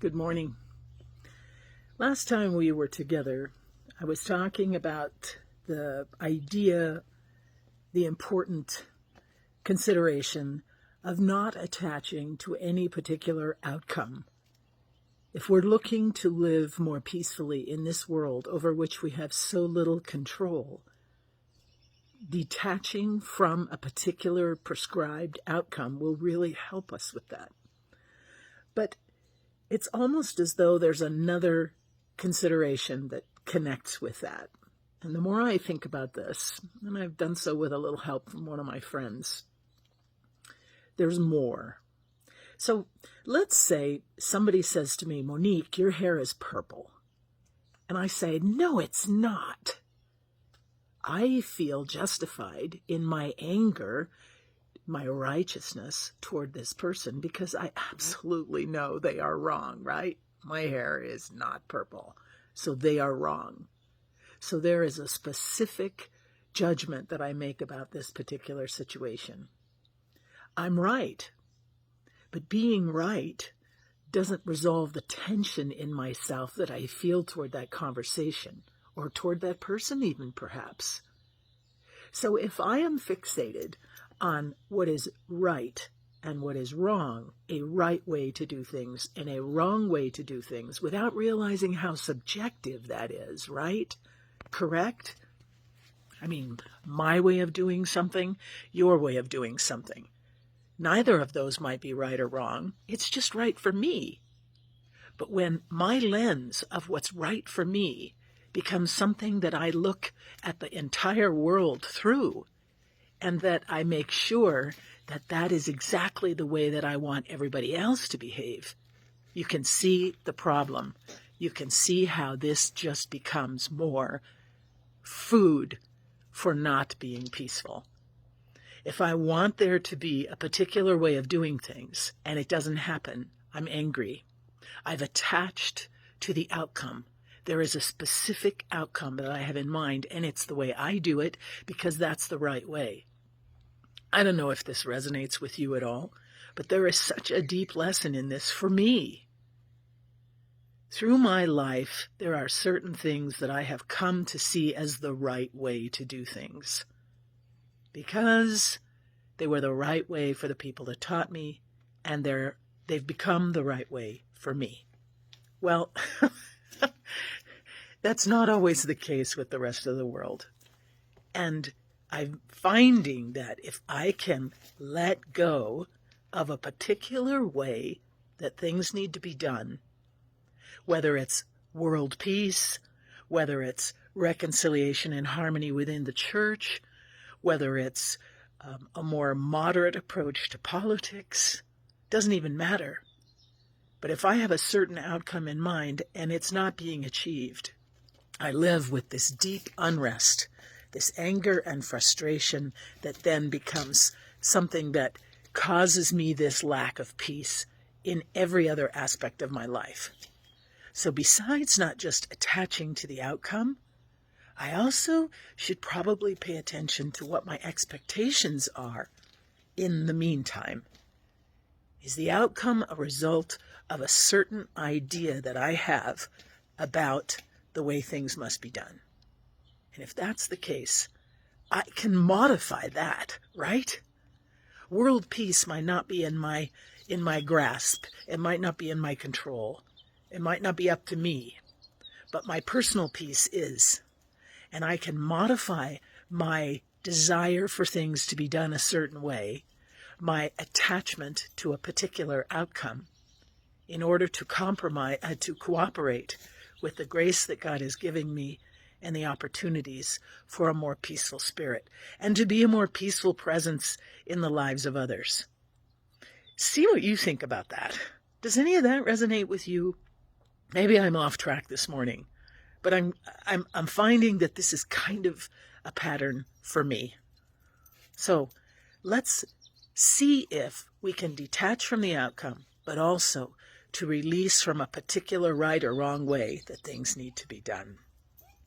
Good morning. Last time we were together, I was talking about the idea, the important consideration of not attaching to any particular outcome. If we're looking to live more peacefully in this world over which we have so little control, detaching from a particular prescribed outcome will really help us with that. But it's almost as though there's another consideration that connects with that. And the more I think about this, and I've done so with a little help from one of my friends, there's more. So let's say somebody says to me, "Monique, your hair is purple." And I say, "No, it's not." I feel justified in my anger, my righteousness toward this person, because I absolutely know they are wrong, right? My hair is not purple, so they are wrong. So there is a specific judgment that I make about this particular situation. I'm right, but being right doesn't resolve the tension in myself that I feel toward that conversation, or toward that person even, perhaps. So if I am fixated on what is right and what is wrong, a right way to do things and a wrong way to do things, without realizing how subjective that is, right? Correct? I mean, my way of doing something, your way of doing something. Neither of those might be right or wrong. It's just right for me. But when my lens of what's right for me becomes something that I look at the entire world through, and that I make sure that that is exactly the way that I want everybody else to behave, you can see the problem. You can see how this just becomes more food for not being peaceful. If I want there to be a particular way of doing things and it doesn't happen, I'm angry. I've attached to the outcome. There is a specific outcome that I have in mind, and it's the way I do it because that's the right way. I don't know if this resonates with you at all, but there is such a deep lesson in this for me. Through my life, there are certain things that I have come to see as the right way to do things, because they were the right way for the people that taught me, and they've become the right way for me. Well, that's not always the case with the rest of the world. And I'm finding that if I can let go of a particular way that things need to be done, whether it's world peace, whether it's reconciliation and harmony within the church, whether it's a more moderate approach to politics, doesn't even matter. But if I have a certain outcome in mind and it's not being achieved, I live with this deep unrest, this anger and frustration that then becomes something that causes me this lack of peace in every other aspect of my life. So besides not just attaching to the outcome, I also should probably pay attention to what my expectations are in the meantime. Is the outcome a result of a certain idea that I have about the way things must be done? And if that's the case, I can modify that, right? World peace might not be in my grasp. It might not be in my control. It might not be up to me. But my personal peace is. And I can modify my desire for things to be done a certain way, my attachment to a particular outcome, in order to cooperate with the grace that God is giving me and the opportunities for a more peaceful spirit, and to be a more peaceful presence in the lives of others. See what you think about that. Does any of that resonate with you? Maybe I'm off track this morning, but I'm finding that this is kind of a pattern for me. So let's see if we can detach from the outcome, but also to release from a particular right or wrong way that things need to be done.